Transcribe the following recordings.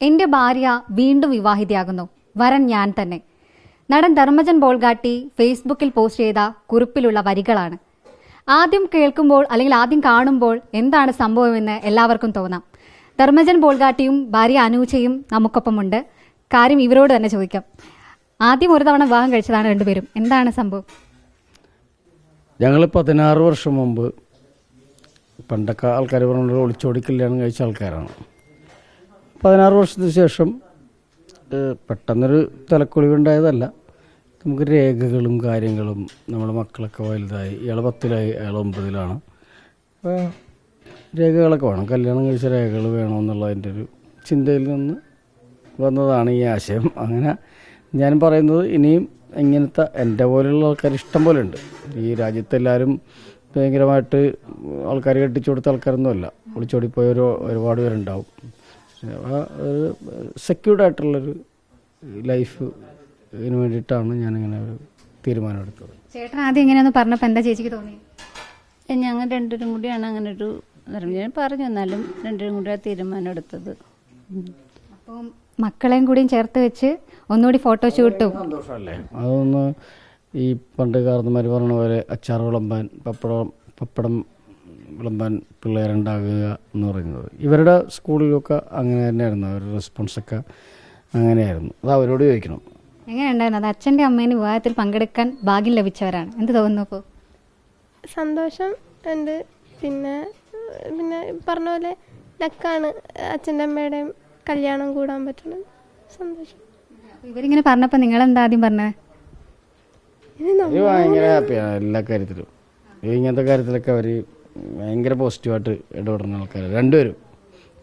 എന്റെ ഭാര്യ വീണ്ടും വിവാഹിതയാകുന്നു, വരൻ ഞാൻ തന്നെ. നടൻ ധർമ്മജൻ ബോൾഗാട്ടി ഫേസ്ബുക്കിൽ പോസ്റ്റ് ചെയ്ത കുറിപ്പിലുള്ള വരികളാണ്. ആദ്യം കേൾക്കുമ്പോൾ അല്ലെങ്കിൽ ആദ്യം കാണുമ്പോൾ എന്താണ് സംഭവമെന്ന് എല്ലാവർക്കും തോന്നാം. ധർമ്മജൻ ബോൾഗാട്ടിയും ഭാര്യ അനൂജയും നമുക്കൊപ്പമുണ്ട്. കാര്യം ഇവരോട് തന്നെ ചോദിക്കാം. ആദ്യം ഒരു തവണ വിവാഹം കഴിച്ചതാണ് രണ്ടുപേരും. എന്താണ് സംഭവം? ഞങ്ങൾ 16 വർഷം മുമ്പ്, പണ്ടൊക്കെ ആൾക്കാർ പറഞ്ഞ ഒളിച്ചോടി കല്യാണം കഴിച്ച ആൾക്കാരാണ്. 16 വർഷത്തിന് ശേഷം പെട്ടെന്നൊരു തലക്കൊളിവുണ്ടായതല്ല. നമുക്ക് രേഖകളും കാര്യങ്ങളും, നമ്മുടെ മക്കളൊക്കെ വലുതായി. ഇയാൾ 10ലായി, അയാൾ 9ലാണ്. അപ്പോൾ രേഖകളൊക്കെ വേണം, കല്യാണം കഴിച്ച രേഖകൾ വേണമെന്നുള്ളതിൻ്റെ ഒരു ചിന്തയിൽ നിന്ന് വന്നതാണ് ഈ ആശയം. അങ്ങനെ ഞാൻ പറയുന്നത്, ഇനിയും ഇങ്ങനത്തെ എൻ്റെ പോലെയുള്ള ആൾക്കാർ ഇഷ്ടം പോലെ ഉണ്ട്. ഈ രാജ്യത്തെല്ലാവരും ഭയങ്കരമായിട്ട് ആൾക്കാർ കെട്ടിച്ചു കൊടുത്ത ആൾക്കാരൊന്നുമല്ല. ഒളിച്ചോടിപ്പോയ ഒരുപാട് പേരുണ്ടാവും. ഒരു സെക്യൂർഡായിട്ടുള്ളൊരു ലൈഫ് ഇതിന് വേണ്ടിയിട്ടാണ് ഞാനിങ്ങനെ ഒരു തീരുമാനം എടുത്തത്. ചേട്ടൻ ആദ്യം എങ്ങനെയാണെന്ന് പറഞ്ഞപ്പോൾ എന്താ ചേച്ചിക്ക് തോന്നി? ഞങ്ങൾ രണ്ടുപേരും കൂടിയാണ് അങ്ങനെ ഒരു ഞാൻ പറഞ്ഞു, എന്നാലും രണ്ടുപേരും കൂടി ആ തീരുമാനം എടുത്തത്. അപ്പോൾ മക്കളെയും കൂടിയും ചേർത്ത് വെച്ച് ഒന്നുകൂടി ഫോട്ടോഷൂട്ടും സന്തോഷമല്ലേ? അതൊന്ന് ഈ പണ്ട് കാരണന്മാർ പറഞ്ഞ പോലെ അച്ചാർ വിളമ്പാൻ, പപ്പടം വിളമ്പാൻ പിള്ളേരുണ്ടാകുക എന്ന് പറയുന്നത് ഇവരുടെ സ്കൂളിലൊക്കെ അങ്ങനെ തന്നെയായിരുന്നു. അവരുടെ റെസ്പോൺസൊക്കെ അങ്ങനെയായിരുന്നു. അത് അവരോട് ചോദിക്കണം. എങ്ങനെയുണ്ടായിരുന്നു? അത് അച്ഛൻ്റെ അമ്മേന് വിവാഹത്തിൽ പങ്കെടുക്കാൻ ഭാഗ്യം ലഭിച്ചവരാണ്. എന്ത് തോന്നുന്നു? അപ്പോൾ സന്തോഷം ഉണ്ട്. പിന്നെ പറഞ്ഞ പോലെ ലക്കാണ് അച്ഛൻ്റെ അമ്മയുടെയും കല്യാണം കൂടാൻ പറ്റുന്നത്. സന്തോഷം. ഇവരിങ്ങനെ പറഞ്ഞപ്പോൾ നിങ്ങളെന്താ ആദ്യം പറഞ്ഞത്? ഭയങ്കര ഹാപ്പിയാണ് എല്ലാ കാര്യത്തിലും. ഇങ്ങനത്തെ കാര്യത്തിലൊക്കെ അവർ ഭയങ്കര പോസിറ്റീവായിട്ട് ഇടപെടുന്ന ആൾക്കാർ രണ്ടുപേരും.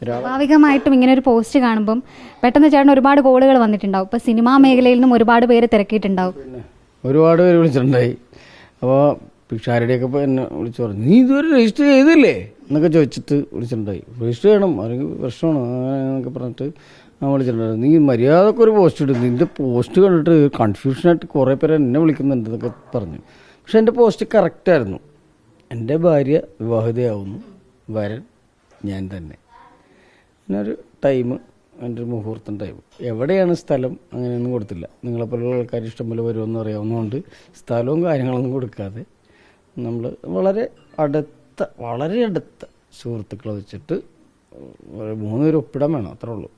സ്വാഭാവികമായിട്ടും ഇങ്ങനെ ഒരു പോസ്റ്റ് കാണുമ്പം പെട്ടെന്ന് ചേട്ടൻ ഒരുപാട് കോളുകൾ വന്നിട്ടുണ്ടാവും. ഇപ്പോൾ സിനിമാ മേഖലയിൽ നിന്നും ഒരുപാട് പേര് തിരക്കിയിട്ടുണ്ടാവും. പിന്നെ ഒരുപാട് പേര് വിളിച്ചിട്ടുണ്ടായി. അപ്പോൾ പിഷാരുടെയൊക്കെ ഇപ്പോൾ എന്നെ വിളിച്ചു പറഞ്ഞു, നീ ഇതുവരെ രജിസ്റ്റർ ചെയ്തില്ലേ എന്നൊക്കെ ചോദിച്ചിട്ട് വിളിച്ചിട്ടുണ്ടായി. രജിസ്റ്റർ ചെയ്യണം, അല്ലെങ്കിൽ പ്രശ്നമാണ് അങ്ങനെയൊക്കെ പറഞ്ഞിട്ട് ഞാൻ വിളിച്ചിട്ടുണ്ടായിരുന്നു. നീ മര്യാദക്ക് ഒരു പോസ്റ്റ് ഇടും, നിൻ്റെ പോസ്റ്റ് കണ്ടിട്ട് കൺഫ്യൂഷനായിട്ട് കുറേ പേര് എന്നെ വിളിക്കുന്നുണ്ട് എന്നൊക്കെ പറഞ്ഞു. പക്ഷെ എൻ്റെ പോസ്റ്റ് കറക്റ്റായിരുന്നു. എൻ്റെ ഭാര്യ വിവാഹിതയാവുന്നു, വരൻ ഞാൻ തന്നെ. പിന്നൊരു ടൈം, എൻ്റെ ഒരു മുഹൂർത്തം ടൈം, എവിടെയാണ് സ്ഥലം അങ്ങനെയൊന്നും കൊടുത്തില്ല. നിങ്ങളെപ്പോലുള്ള ആൾക്കാർ ഇഷ്ടംപോലെ വരുമെന്ന് അറിയാവുന്നതുകൊണ്ട് സ്ഥലവും കാര്യങ്ങളൊന്നും കൊടുക്കാതെ നമ്മൾ വളരെ അടുത്ത സുഹൃത്തുക്കളെ വെച്ചിട്ട് 3 പേര് ഒപ്പിടാൻ വേണം, അത്രേ ഉള്ളൂ.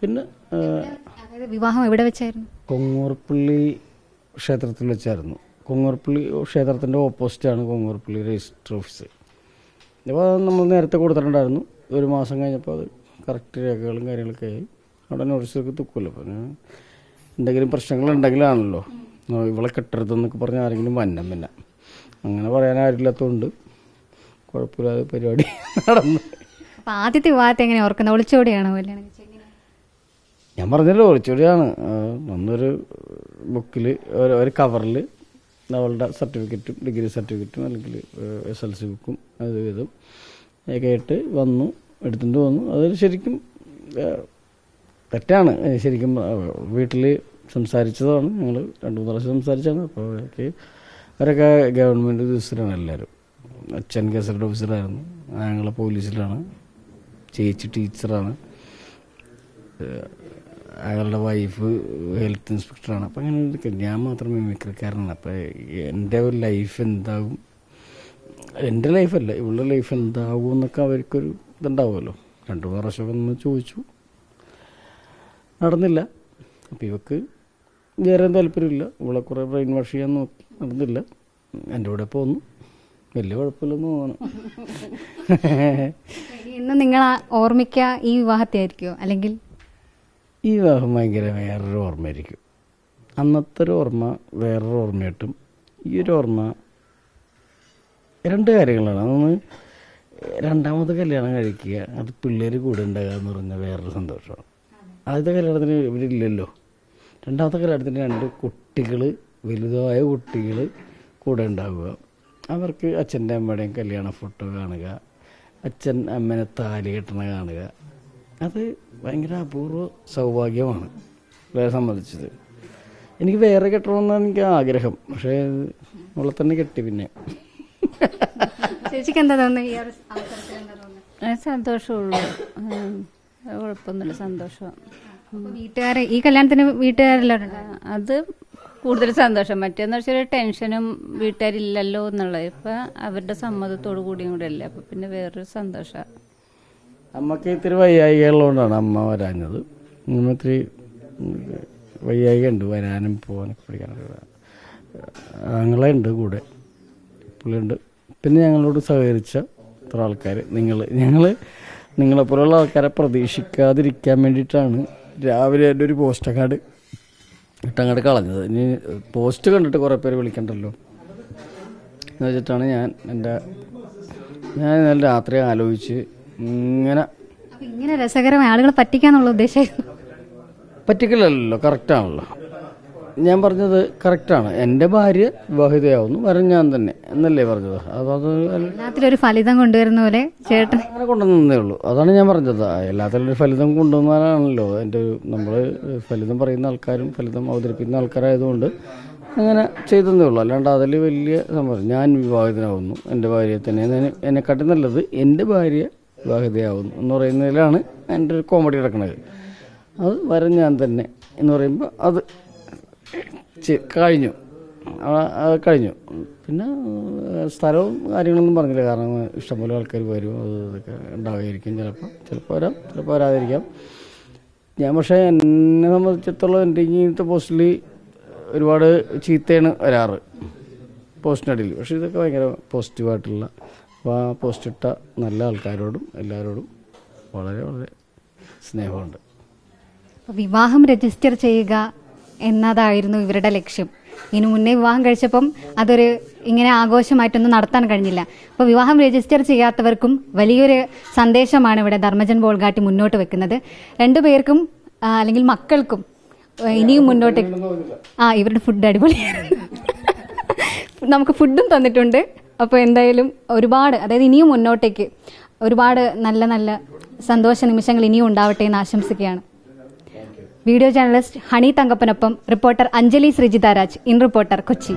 പിന്നെ വിവാഹം എവിടെ വെച്ചായിരുന്നു? കൊങ്ങൂർപ്പള്ളി ക്ഷേത്രത്തിൽ വെച്ചായിരുന്നു. കൊങ്ങൂർപ്പള്ളി ക്ഷേത്രത്തിൻ്റെ ഓപ്പോസിറ്റാണ് കൊങ്ങൂർപ്പള്ളി രജിസ്റ്റർ ഓഫീസ്. അപ്പോൾ നമ്മൾ നേരത്തെ കൊടുത്തിട്ടുണ്ടായിരുന്നു. 1 മാസം കഴിഞ്ഞപ്പോൾ അത് കറക്റ്റ് രേഖകളും കാര്യങ്ങളൊക്കെ ആയി. അവിടെ നോട്ടീസൊക്കെ തുക്കുമല്ലോ. അപ്പോൾ എന്തെങ്കിലും പ്രശ്നങ്ങളുണ്ടെങ്കിലാണല്ലോ ഇവളെ കെട്ടരുതെന്നൊക്കെ പറഞ്ഞ് ആരെങ്കിലും പിന്നെ അങ്ങനെ പറയാൻ ആരില്ലാത്തതുകൊണ്ട് കുഴപ്പമില്ലാതെ പരിപാടി നടന്നു. അപ്പോൾ ആദ്യത്തെ വിവാഹത്തെ എങ്ങനെ ഓർക്കുന്നത്? ഒളിച്ചോടിയാണോ കല്യാണം? ഞാൻ പറഞ്ഞല്ലോ, ഒളിച്ചോടിയാണ്. ഒന്നൊരു ബുക്കിൽ ഒരു കവറിൽ അവളുടെ സർട്ടിഫിക്കറ്റും ഡിഗ്രി സർട്ടിഫിക്കറ്റും അല്ലെങ്കിൽ SLC ബുക്കും അത് വിധം ഒക്കെ ആയിട്ട് വന്നു, എടുത്തുകൊണ്ട് വന്നു. അത് ശരിക്കും തെറ്റാണ്. ശരിക്കും വീട്ടിൽ സംസാരിച്ചതാണ്. ഞങ്ങൾ 2-3 പ്രാവശ്യം സംസാരിച്ചാണ്. അപ്പോൾ അവരൊക്കെ ഗവൺമെൻറ് ഉദ്യോഗസ്ഥരാണ് എല്ലാവരും. അച്ഛൻ ഗസറ്റഡ് ഓഫീസറായിരുന്നു, ഞങ്ങൾ പോലീസിലാണ്, ചേച്ചി ടീച്ചറാണ്, അയാളുടെ വൈഫ് ഹെൽത്ത് ഇൻസ്പെക്ടറാണ്. അപ്പം അങ്ങനെ ഞാൻ മാത്രം മിമിക്രിക്കാരനാണ്. അപ്പോൾ എൻ്റെ ഒരു ലൈഫ് എന്താകും, എൻ്റെ ലൈഫല്ല ഇവളുടെ ലൈഫ് എന്താകും എന്നൊക്കെ അവർക്കൊരു ഇതുണ്ടാവുമല്ലോ. 2-3 പ്രാവശ്യമൊക്കെ ഒന്ന് ചോദിച്ചു, നടന്നില്ല. അപ്പോൾ ഇവക്ക് വേറെ താല്പര്യമില്ല. ഇവളെ കുറേ ബ്രെയിൻ വാഷ് ചെയ്യാൻ നോക്കി, നടന്നില്ല. എൻ്റെ കൂടെ പോന്നു, വലിയ കുഴപ്പമില്ലെന്ന് തോന്നണം. ഇന്ന് നിങ്ങൾ ഓർമ്മിക്കുക ഈ വിവാഹത്തെ ആയിരിക്കുമോ? അല്ലെങ്കിൽ ഈ വിവാഹം ഭയങ്കര വേറൊരു ഓർമ്മയായിരിക്കും. അന്നത്തെ ഒരു ഓർമ്മ വേറൊരു ഓർമ്മയായിട്ടും ഈ ഒരു ഓർമ്മ 2 കാര്യങ്ങളാണ്. അതൊന്ന് രണ്ടാമത്തെ കല്യാണം കഴിക്കുക, അത് പിള്ളേർ കൂടെ ഉണ്ടാകുക എന്ന് പറഞ്ഞാൽ വേറൊരു സന്തോഷമാണ്. ആദ്യത്തെ കല്യാണത്തിന് ഇവരില്ലല്ലോ. രണ്ടാമത്തെ കല്യാണത്തിന് 2 കുട്ടികൾ, വലുതായ കുട്ടികൾ കൂടെ ഉണ്ടാവുക. അവർക്ക് അച്ഛൻ്റെ അമ്മയുടെയും കല്യാണ ഫോട്ടോ കാണുക, അച്ഛൻ അമ്മനെ താലി കെട്ടണ കാണുക. അത് ഭയങ്കര അപൂർവ സൗഭാഗ്യമാണ് വേറെ സംബന്ധിച്ചത്. എനിക്ക് വേറെ കെട്ടണമെന്നാണ് എനിക്ക് ആഗ്രഹം. പക്ഷേ അവളെ തന്നെ കെട്ടി. പിന്നെ ചേച്ചിക്ക് എന്താ തോന്നുന്നത്? സന്തോഷമുള്ളൂ. കുഴപ്പമൊന്നുമില്ല, സന്തോഷം. വീട്ടുകാരെ ഈ കല്യാണത്തിന് വീട്ടുകാരെല്ലാവരും അത് കൂടുതൽ സന്തോഷം. മറ്റേന്ന് വെച്ചാൽ ടെൻഷനും വീട്ടുകാരില്ലല്ലോ എന്നുള്ളത്. ഇപ്പം അവരുടെ സമ്മതത്തോടു കൂടിയും കൂടെ അല്ലേ, അപ്പം പിന്നെ വേറൊരു സന്തോഷമാണ്. അമ്മക്ക് ഇത്തിരി വയ്യായികയുള്ളതുകൊണ്ടാണ് അമ്മ വരാഞ്ഞത്. അമ്മ ഇത്തിരി വയ്യായിക ഉണ്ട്, വരാനും പോകാനൊക്കെ പഠിക്കാനൊക്കെ. ഞങ്ങളുണ്ട് കൂടെ, പുള്ളിയുണ്ട്. പിന്നെ ഞങ്ങളോട് സഹകരിച്ച ഇത്ര ആൾക്കാർ, നിങ്ങളെപ്പോലുള്ള ആൾക്കാരെ പ്രതീക്ഷിക്കാതിരിക്കാൻ വേണ്ടിയിട്ടാണ് രാവിലെ എൻ്റെ ഒരു പോസ്റ്റങ്ങാട് ഇട്ടങ്ങാട് കളഞ്ഞത്. ഇനി പോസ്റ്റ് കണ്ടിട്ട് കുറേ പേര് വിളിക്കണ്ടല്ലോ എന്ന് വെച്ചിട്ടാണ് ഞാൻ ഇന്നലെ രാത്രി ആലോചിച്ച് ഇങ്ങനെ രസകരമായ ആളുകളെ പറ്റിക്കാന്നുള്ള ഉദ്ദേശം പറ്റിക്കലല്ലോ, കറക്റ്റാണല്ലോ. ഞാൻ പറഞ്ഞത് കറക്റ്റാണ്. എൻ്റെ ഭാര്യ വിവാഹിതയാവുന്നു, വരൻ ഞാൻ തന്നെ എന്നല്ലേ പറഞ്ഞത്. എല്ലാത്തിലൊരു ഫലിതം കൊണ്ടുവരുന്ന പോലെ ചേട്ടൻ അങ്ങനെ കൊണ്ടുവന്നേ ഉള്ളൂ. അതാണ് ഞാൻ പറഞ്ഞത്. എല്ലാത്തിലും ഒരു ഫലിതം കൊണ്ടുവന്നാലാണല്ലോ നമ്മൾ ഫലിതം പറയുന്ന ആൾക്കാരും ഫലിതം അവതരിപ്പിക്കുന്ന ആൾക്കാരായതുകൊണ്ട് അങ്ങനെ ചെയ്തതേ ഉള്ളൂ. അല്ലാണ്ട് അതിൽ വലിയ സംഭവം. ഞാൻ വിവാഹിതനാവുന്നു, എൻ്റെ ഭാര്യയെ തന്നെ, എന്നെക്കാട്ടി നല്ലത് എൻ്റെ ഭാര്യ വിവാഹിതയാവുന്നു എന്ന് പറയുന്നതിലാണ് എൻ്റെ ഒരു കോമഡി കിടക്കുന്നത്. അത് വരൻ ഞാൻ തന്നെ എന്ന് പറയുമ്പോൾ അത് കഴിഞ്ഞു. പിന്നെ സ്ഥലവും കാര്യങ്ങളൊന്നും പറഞ്ഞില്ല. കാരണം ഇഷ്ടംപോലെ ആൾക്കാർ വരും, അതൊക്കെ ഉണ്ടാവുമായിരിക്കും. ചിലപ്പോൾ വരാം, ചിലപ്പോൾ വരാതിരിക്കാം. ഞാൻ പക്ഷേ എന്നെ സംബന്ധിച്ചിടത്തോളം എൻ്റെ ഇങ്ങനത്തെ പോസ്റ്റിൽ ഒരുപാട് ചീത്തയാണ് വരാറ് പോസ്റ്റിനടിയിൽ. പക്ഷേ ഇതൊക്കെ ഭയങ്കര പോസിറ്റീവായിട്ടുള്ള, അപ്പോൾ ആ പോസ്റ്റിട്ട നല്ല ആൾക്കാരോടും എല്ലാവരോടും വളരെ വളരെ സ്നേഹമുണ്ട്. വിവാഹം രജിസ്റ്റർ ചെയ്യുക എന്നതായിരുന്നു ഇവരുടെ ലക്ഷ്യം. ഇതിനു മുന്നേ വിവാഹം കഴിച്ചപ്പം അതൊരു ഇങ്ങനെ ആഘോഷമായിട്ടൊന്നും നടത്താൻ കഴിഞ്ഞില്ല. അപ്പോൾ വിവാഹം രജിസ്റ്റർ ചെയ്യാത്തവർക്കും വലിയൊരു സന്ദേശമാണ് ഇവിടെ ധർമ്മജൻ ബോൾഗാട്ടി മുന്നോട്ട് വെക്കുന്നത്. രണ്ടുപേർക്കും അല്ലെങ്കിൽ മക്കൾക്കും ഇനിയും മുന്നോട്ടേക്ക് ഇവരുടെ ഫുഡ് അടിപൊളിയാണ്. നമുക്ക് ഫുഡും തന്നിട്ടുണ്ട്. അപ്പോൾ എന്തായാലും ഒരുപാട്, അതായത് ഇനിയും മുന്നോട്ടേക്ക് ഒരുപാട് നല്ല നല്ല സന്തോഷ നിമിഷങ്ങൾ ഇനിയും ഉണ്ടാവട്ടെ എന്ന് ആശംസിക്കുകയാണ്. വീഡിയോ ജേർണലിസ്റ്റ് ഹണി തങ്കപ്പനൊപ്പം reporter Anjali Sreejitharaj, in reporter, Kochi.